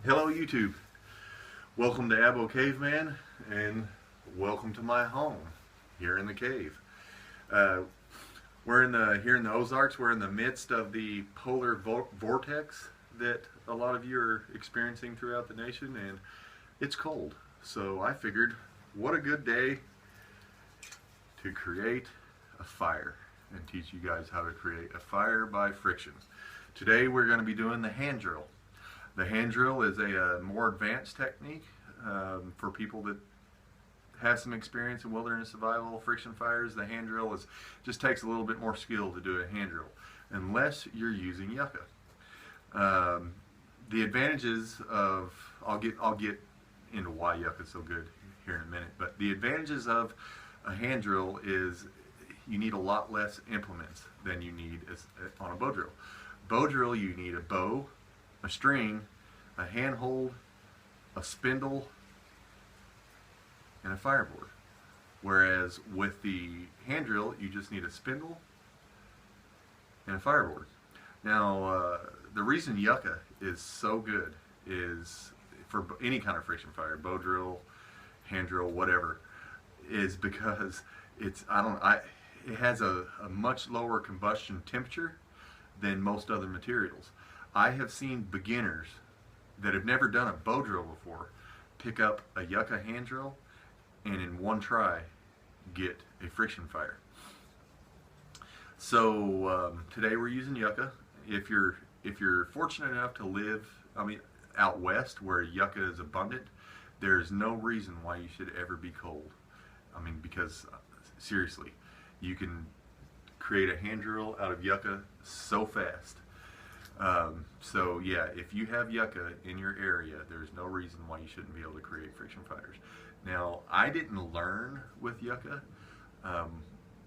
Hello YouTube. Welcome to Abo Caveman and welcome to my home here in the cave. We're here in the Ozarks. We're in the midst of the polar vortex that a lot of you are experiencing throughout the nation, and it's cold. So I figured, what a good day to create a fire and teach you guys how to create a fire by friction. Today we're going to be doing the hand drill. The hand drill is a more advanced technique for people that have some experience in wilderness survival, friction fires. The hand drill just takes a little bit more skill to do a hand drill, unless you're using yucca. The advantages of I'll get into why yucca is so good here in a minute, but the advantages of a hand drill is you need a lot less implements than you need on a bow drill. Bow drill, you need a bow, a string, a handhold, a spindle, and a fireboard. Whereas with the hand drill, you just need a spindle and a fireboard. Now, the reason yucca is so good is for any kind of friction fire, bow drill, hand drill, whatever, is because it has a much lower combustion temperature than most other materials. I have seen beginners that have never done a bow drill before pick up a yucca hand drill and in one try get a friction fire. So today we're using yucca. If you're fortunate enough to live, out west where yucca is abundant, there's no reason why you should ever be cold. Because seriously, you can create a hand drill out of yucca so fast. So yeah, if you have yucca in your area, there's no reason why you shouldn't be able to create friction fires. Now, I didn't learn with yucca,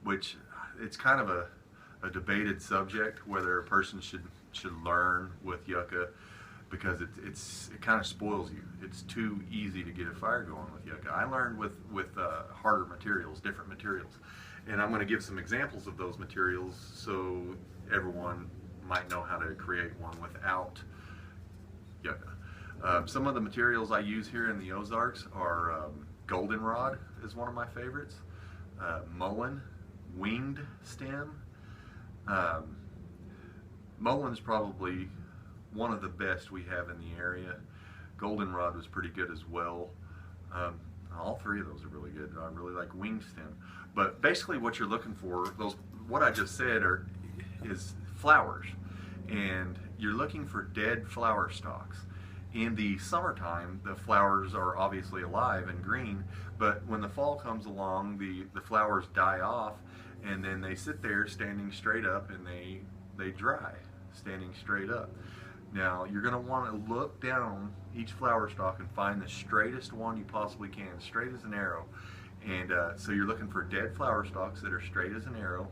which it's kind of a debated subject whether a person should learn with yucca, because it kind of spoils you. It's too easy to get a fire going with yucca. I learned with harder materials, different materials. And I'm going to give some examples of those materials so everyone might know how to create one without yucca. Some of the materials I use here in the Ozarks are goldenrod is one of my favorites, mullein, winged stem. Mullein probably one of the best we have in the area. Goldenrod was pretty good as well. All three of those are really good. I really like winged stem. But basically what you're looking for, what I just said is flowers. And you're looking for dead flower stalks. In the summertime, the flowers are obviously alive and green, but when the fall comes along, the flowers die off, and then they sit there standing straight up, and they dry, standing straight up. Now, you're going to want to look down each flower stalk and find the straightest one you possibly can, straight as an arrow. And so you're looking for dead flower stalks that are straight as an arrow.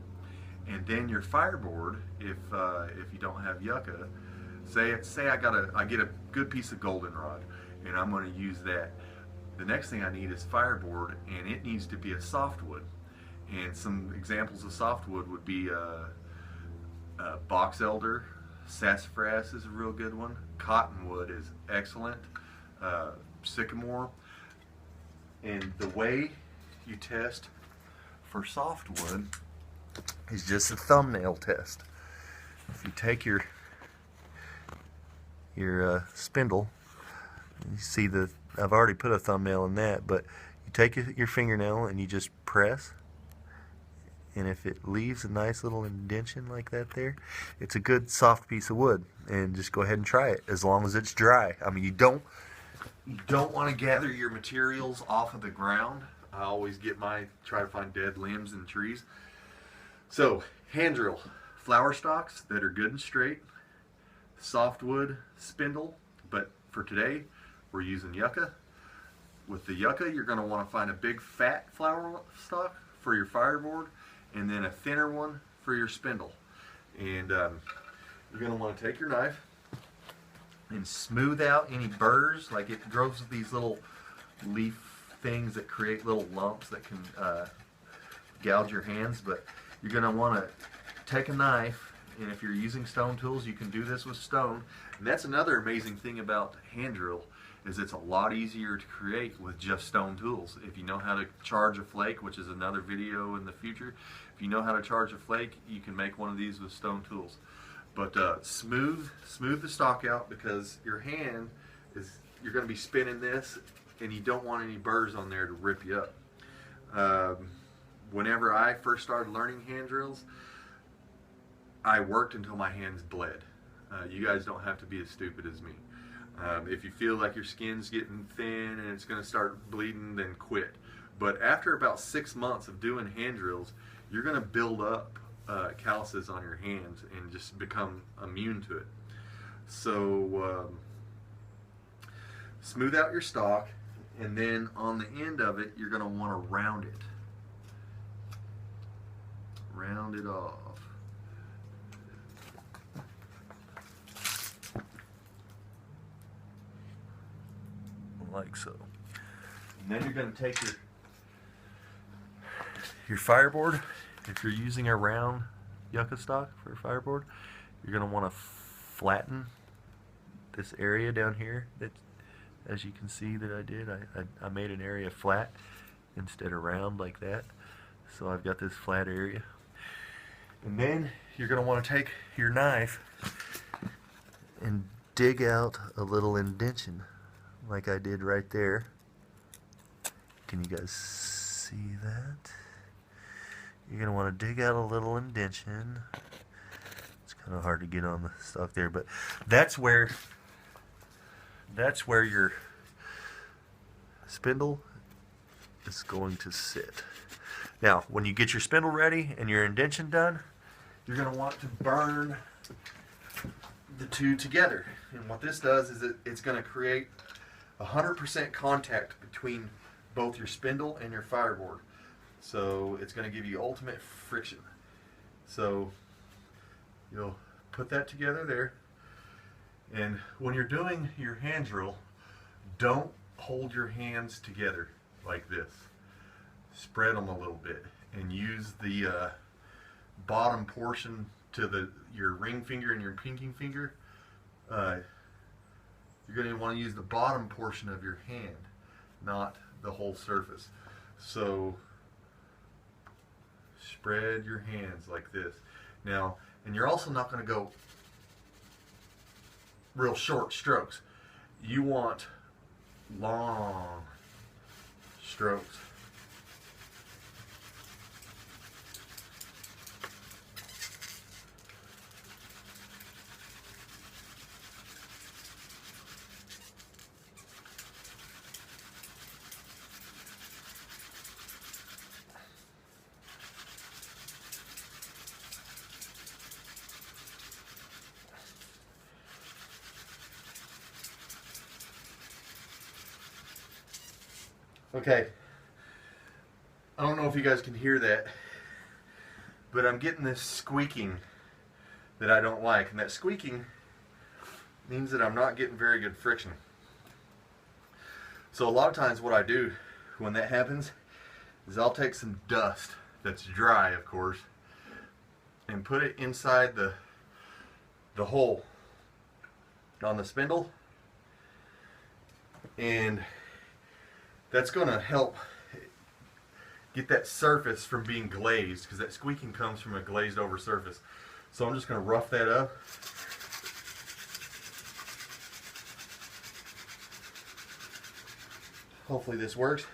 And then your fireboard, if you don't have yucca, say I get a good piece of goldenrod, and I'm going to use that. The next thing I need is fireboard, and it needs to be a softwood. And some examples of softwood would be box elder, sassafras is a real good one. Cottonwood is excellent. Sycamore. And the way you test for softwood is just a thumbnail test. If you take your spindle, you see I've already put a thumbnail in that, but you take your fingernail and you just press, and if it leaves a nice little indentation like that there, it's a good soft piece of wood. And just go ahead and try it, as long as it's dry. You don't want to gather your materials off of the ground. I always try to find dead limbs and trees. So, hand drill, flower stalks that are good and straight, softwood, spindle, but for today we're using yucca. With the yucca, you're going to want to find a big fat flower stalk for your fireboard, and then a thinner one for your spindle. And you're going to want to take your knife and smooth out any burrs. Like, it grows these little leaf things that create little lumps that can gouge your hands, but you're going to want to take a knife and if you're using stone tools, you can do this with stone. And that's another amazing thing about hand drill, is it's a lot easier to create with just stone tools. If you know how to charge a flake, which is another video in the future, if you know how to charge a flake, you can make one of these with stone tools. But smooth the stock out, because your hand is, you're going to be spinning this, and you don't want any burrs on there to rip you up. Whenever I first started learning hand drills, I worked until my hands bled. You guys don't have to be as stupid as me. If you feel like your skin's getting thin and it's going to start bleeding, then quit. But after about 6 months of doing hand drills, you're going to build up calluses on your hands and just become immune to it. So smooth out your stock, and then on the end of it, you're going to want to round it. Round it off. Like so. And then you're going to take your fireboard. If you're using a round yucca stock for a fireboard, you're going to want to flatten this area down here. That, as you can see that I did, I made an area flat instead of round like that. So I've got this flat area. And then you're going to want to take your knife and dig out a little indention like I did right there. Can you guys see that? You're going to want to dig out a little indention. It's kind of hard to get on the stock there, but that's where your spindle is going to sit. Now, when you get your spindle ready and your indention done, you're going to want to burn the two together. And what this does is it's going to create 100% contact between both your spindle and your fireboard. So it's going to give you ultimate friction. So you'll put that together there. And when you're doing your hand drill, don't hold your hands together like this. Spread them a little bit and use the bottom portion to your ring finger and your pinky finger. You're going to want to use the bottom portion of your hand, not the whole surface. So spread your hands like this. Now, and you're also not going to go real short strokes. You want long strokes. Okay, I don't know if you guys can hear that, but I'm getting this squeaking that I don't like, and that squeaking means that I'm not getting very good friction. So a lot of times what I do when that happens is I'll take some dust that's dry, of course, and put it inside the hole on the spindle, and that's going to help get that surface from being glazed, because that squeaking comes from a glazed over surface. So I'm just going to rough that up. Hopefully this works.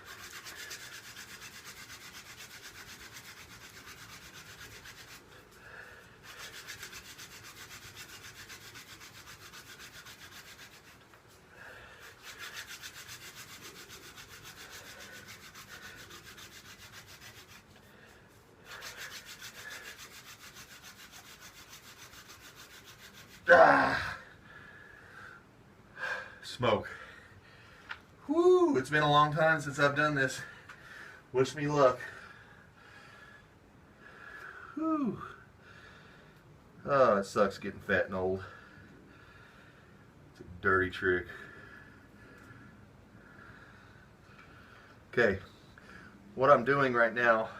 Ah, smoke. Whoo, it's been a long time since I've done this. Wish me luck. Whew. Oh, it sucks getting fat and old. It's a dirty trick. Okay, what I'm doing right now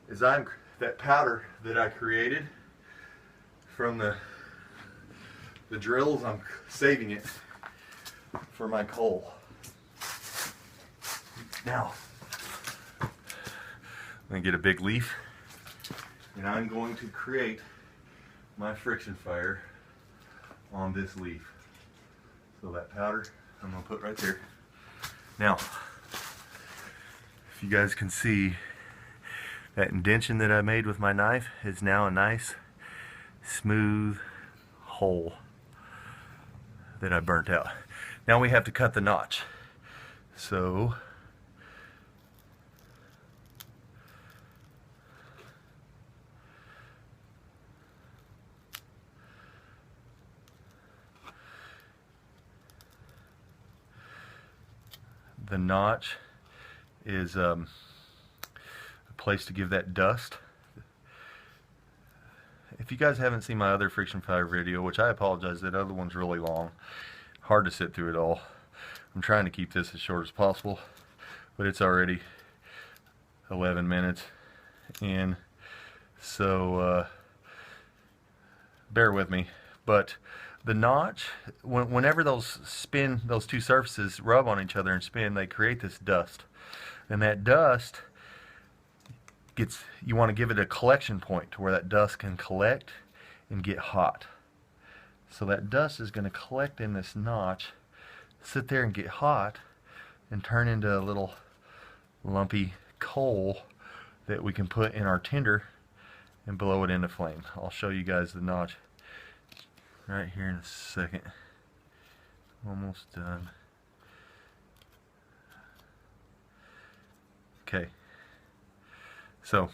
is that powder that I created, from the drills. I'm saving it for my coal. Now, I'm going to get a big leaf, and I'm going to create my friction fire on this leaf. So that powder I'm going to put right there. Now, if you guys can see, that indentation that I made with my knife is now a nice smooth hole that I burnt out. Now we have to cut the notch. So the notch is a place to give that dust. If you guys haven't seen my other friction fire video, which I apologize, that other one's really long, hard to sit through it all. I'm trying to keep this as short as possible, but it's already 11 minutes, and so bear with me. But the notch, whenever those two surfaces rub on each other and spin, they create this dust, and that dust you want to give it a collection point to where that dust can collect and get hot. So that dust is going to collect in this notch, sit there and get hot, and turn into a little lumpy coal that we can put in our tinder and blow it into flame. I'll show you guys the notch right here in a second. Almost done. Okay. So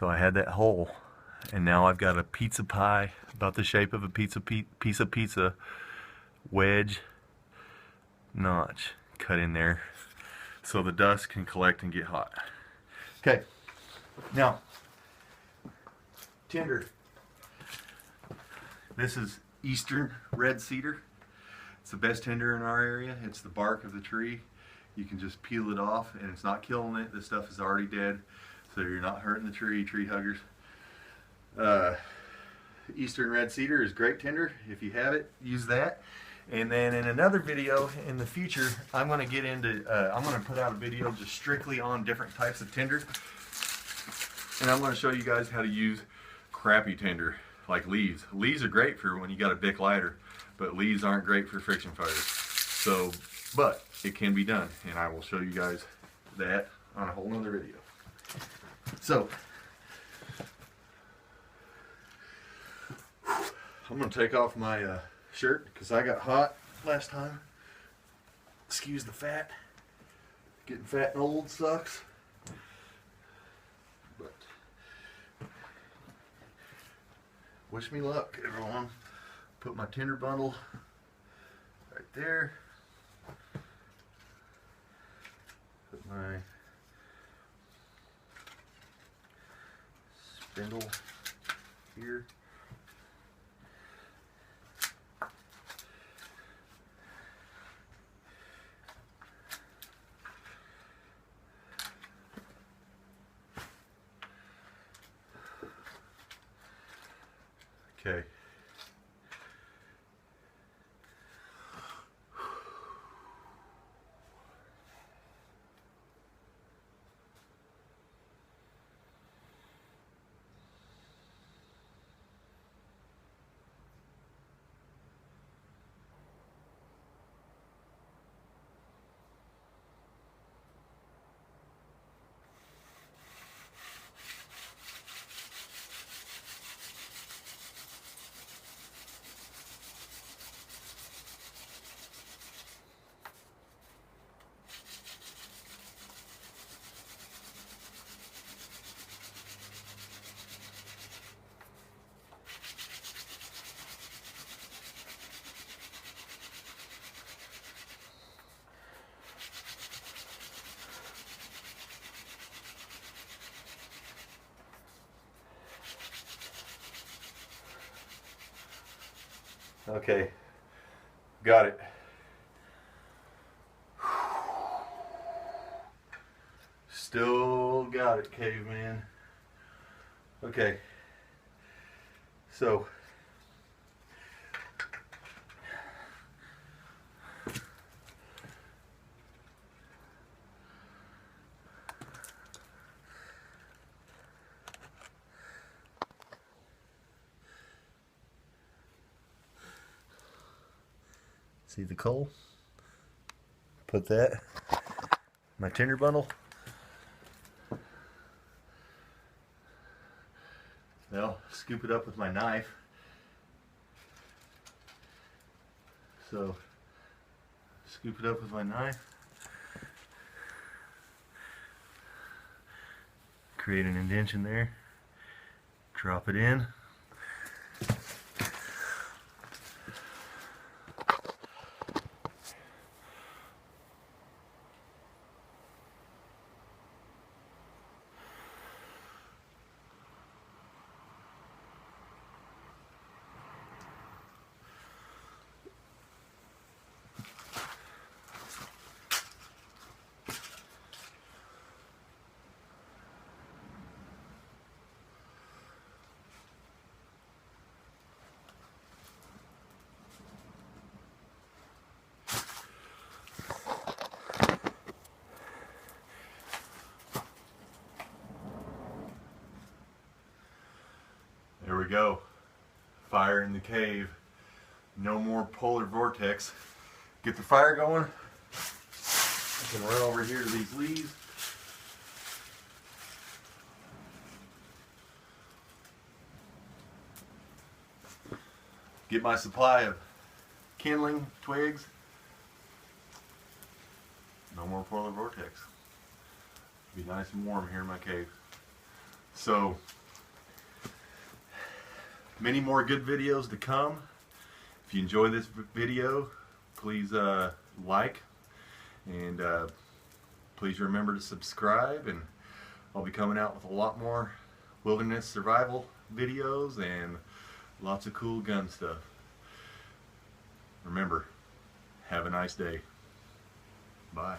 I had that hole, and now I've got a pizza pie about the shape of a piece of pizza wedge notch cut in there so the dust can collect and get hot. Okay, now tinder. This is Eastern red cedar. It's the best tinder in our area. It's the bark of the tree. You can just peel it off and it's not killing it. This stuff is already dead, so you're not hurting the tree huggers. Eastern red cedar is great tinder. If you have it, use that. And then in another video in the future, I'm going to get into, I'm going to put out a video just strictly on different types of tinder. And I'm going to show you guys how to use crappy tinder, like leaves. Leaves are great for when you got a Bic lighter, but leaves aren't great for friction fires. So, but it can be done, and I will show you guys that on a whole nother video. So, I'm going to take off my shirt because I got hot last time. Excuse the fat. Getting fat and old sucks. But wish me luck, everyone. Put my tinder bundle right there. Put my spindle here. Okay. Okay, got it. Still got got it, caveman. Okay. So see the coal? Put that, my tinder bundle. Now scoop it up with my knife. So scoop it up with my knife. Create an indentation there. Drop it in. There we go. Fire in the cave. No more polar vortex. Get the fire going. I can run over here to these leaves. Get my supply of kindling twigs. No more polar vortex. Be nice and warm here in my cave. So, many more good videos to come. If you enjoy this video, please like, and please remember to subscribe, and I'll be coming out with a lot more wilderness survival videos and lots of cool gun stuff. Remember, have a nice day. Bye.